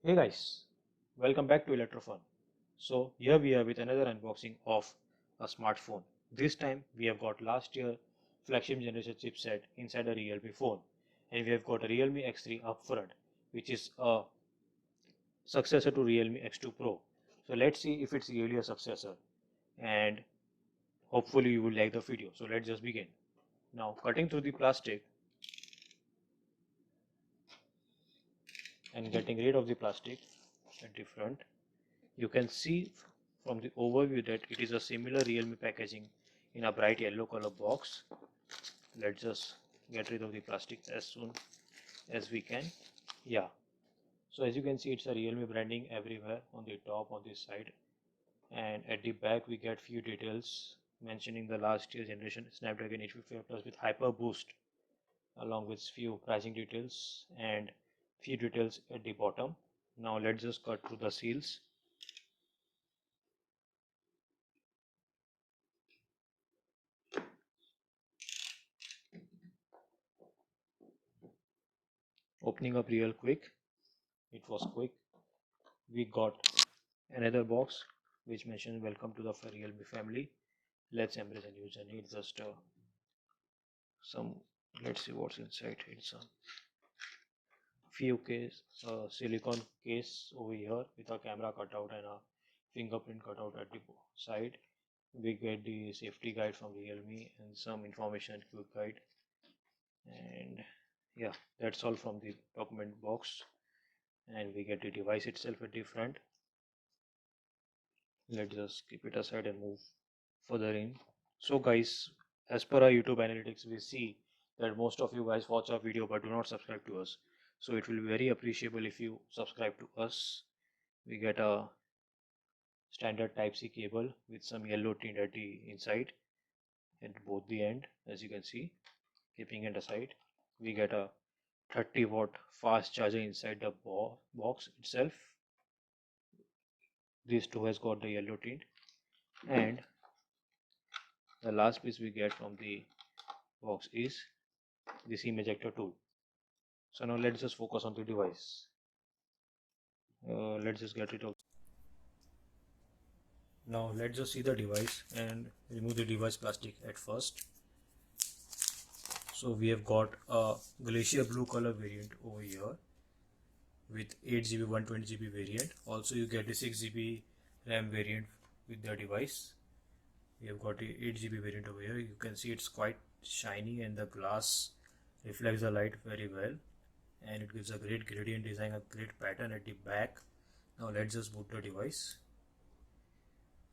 Hey guys, welcome back to Electrofun. So here we are with another unboxing of a smartphone. This time we have got last year flagship generation chipset inside a Realme phone, and we have got a Realme X3 up front, which is a successor to Realme X2 Pro. So let's see if it's really a successor, and hopefully you will like the video. So let's just begin. Now cutting through the plastic and getting rid of the plastic at the front, you can see from the overview that it is a similar Realme packaging in a bright yellow color box. Let's just get rid of the plastic as soon as we can. Yeah, so as you can see, it's a Realme branding everywhere, on the top, on this side, and at the back we get few details mentioning the last year generation Snapdragon 855 Plus with Hyper Boost, along with few pricing details and few details at the bottom. Now let's just cut through the seals. Opening up real quick, it was quick. We got another box which mentions welcome to the Realme family. Let's embrace a new journey. It's just some, let's see what's inside. It's a few case, silicone case over here with a camera cutout and a fingerprint cutout at the side. We get the safety guide from Realme and some information quick guide, and yeah, that's all from the document box. And we get the device itself at the front. Let's just keep it aside and move further in. So guys, as per our YouTube analytics, we see that most of you guys watch our video but do not subscribe to us. So it will be very appreciable if you subscribe to us. We get a standard Type-C cable with some yellow tint at the inside at both the end, as you can see. Keeping it aside, we get a 30-watt fast charger inside the box itself. This too has got the yellow tint, and the last piece we get from the box is the SIM ejector tool. So now let's just focus on the device. Let's just get it out. Now let's just see the device and remove the device plastic at first. So we have got a Glacier blue color variant over here with 8GB 120GB variant. Also you get the 6GB RAM variant with the device. We have got the 8GB variant over here. You can see it's quite shiny and the glass reflects the light very well, and it gives a great gradient design, a great pattern at the back. Now let's just boot the device.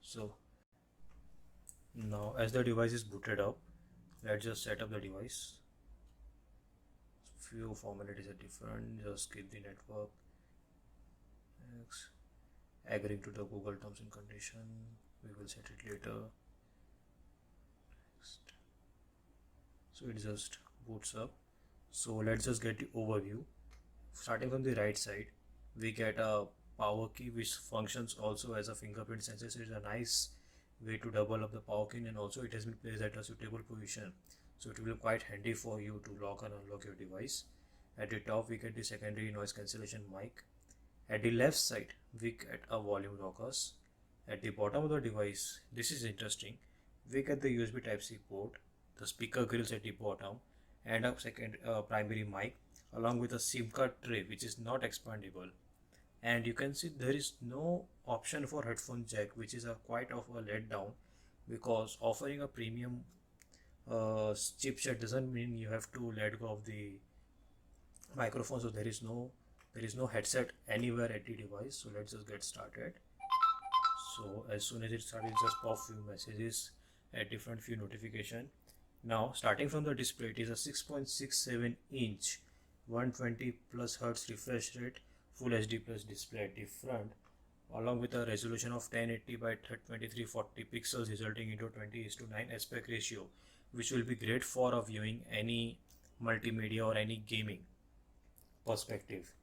So now as the device is booted up, let's just set up the device. Few formalities are different. Just skip the network. Next, agreeing to the Google terms and condition. We will set it later. Next. So it just boots up. So let's just get the overview. Starting from the right side, we get a power key which functions also as a fingerprint sensor. So it's a nice way to double up the power key, and also it has been placed at a suitable position, so it will be quite handy for you to lock and unlock your device. At the top we get the secondary noise cancellation mic. At the left side we get a volume rockers. At the bottom of the device, this is interesting, we get the USB Type-C port, the speaker grills at the bottom, and a second primary mic, along with a SIM card tray which is not expandable. And you can see there is no option for headphone jack, which is a quite of a letdown, because offering a premium chipset doesn't mean you have to let go of the microphone. So there is no headset anywhere at the device. So let's just get started. So as soon as it starts, it just pop few messages at different few notification. Now starting from the display, it is a 6.67 inch 120 plus hertz refresh rate full HD plus display at the front, along with a resolution of 1080 by 2340 pixels, resulting into 20:9 aspect ratio, which will be great for viewing any multimedia or any gaming perspective.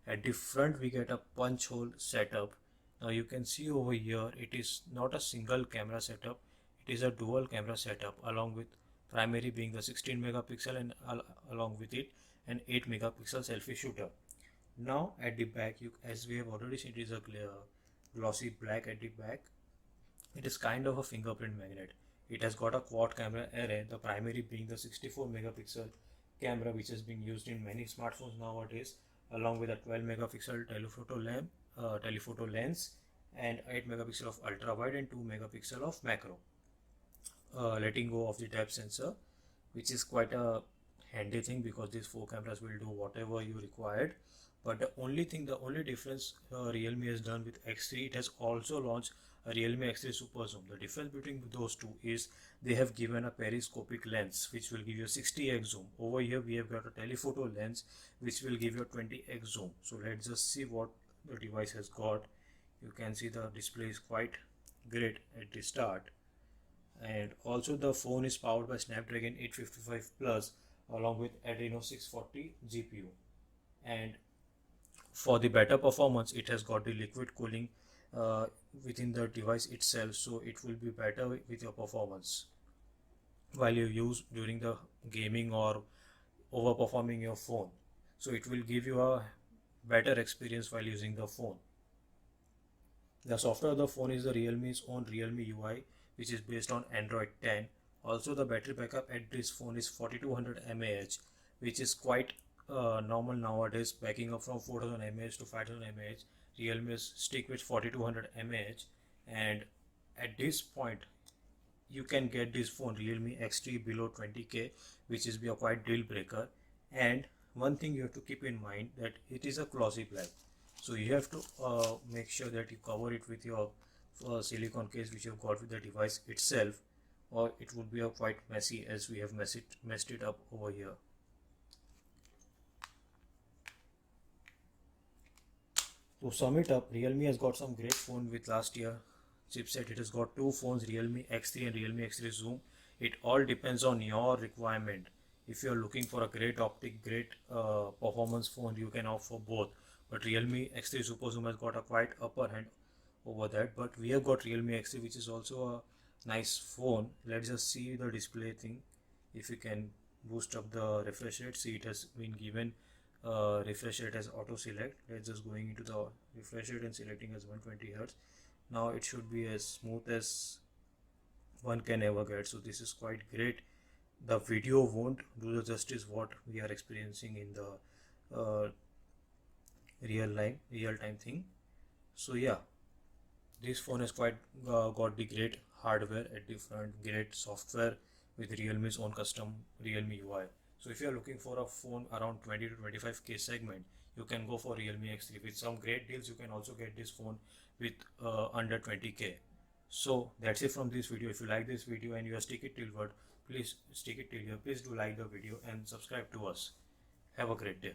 At the front we get a punch hole setup. Now you can see over here, it is not a single camera setup, it is a dual camera setup, along with primary being the 16 megapixel and along with it an 8 megapixel selfie shooter. Now at the back, as we have already seen, it is a glossy black at the back. It is kind of a fingerprint magnet. It has got a quad camera array, the primary being the 64 megapixel camera which is being used in many smartphones nowadays, along with a 12 megapixel telephoto lens and 8 megapixel of ultra wide and 2 megapixel of macro. Letting go of the depth sensor, which is quite a handy thing because these four cameras will do whatever you required. But the only difference Realme has done with X3, it has also launched a Realme X3 Super Zoom. The difference between those two is they have given a periscopic lens which will give you 60x zoom. Over here we have got a telephoto lens which will give you a 20x zoom. So let's just see what the device has got. You can see the display is quite great at the start, and also the phone is powered by Snapdragon 855 Plus along with Adreno 640 GPU. And for the better performance, it has got the liquid cooling within the device itself, so it will be better with your performance while you use during the gaming or overperforming your phone. So it will give you a better experience while using the phone. The software of the phone is the Realme's own Realme UI, which is based on Android 10. Also, the battery backup at this phone is 4200 mAh, which is quite normal nowadays, backing up from 4000 mAh to 5000 mAh. Realme stick with 4200 mAh, and at this point, you can get this phone Realme X3 below 20k, which is be a quite deal breaker. And one thing you have to keep in mind that it is a glossy black, so you have to make sure that you cover it with your silicone case which you have got with the device itself, or it would be quite messy as we have messed it up over here. To sum it up, Realme has got some great phone with last year chipset. It has got two phones, Realme X3 and Realme X3 Zoom. It all depends on your requirement. If you are looking for a great optic, great performance phone, you can opt for both. But Realme X3 Super Zoom has got a quite upper hand over that. But we have got Realme X3, which is also a nice phone. Let's just see the display thing. If you can boost up the refresh rate, see it has been given refresh rate as auto select. Let's just going into the refresh rate and selecting as 120 Hz. Now it should be as smooth as one can ever get. So this is quite great. The video won't do the justice what we are experiencing in the real time thing. So yeah, this phone has quite got the great hardware at the front, great software with Realme's own custom Realme UI. So if you are looking for a phone around 20 to 25k segment, you can go for Realme X3. With some great deals, you can also get this phone with under 20k. So that's it from this video. If you like this video and you are stick it till what, please stick it till here. Please do like the video and subscribe to us. Have a great day.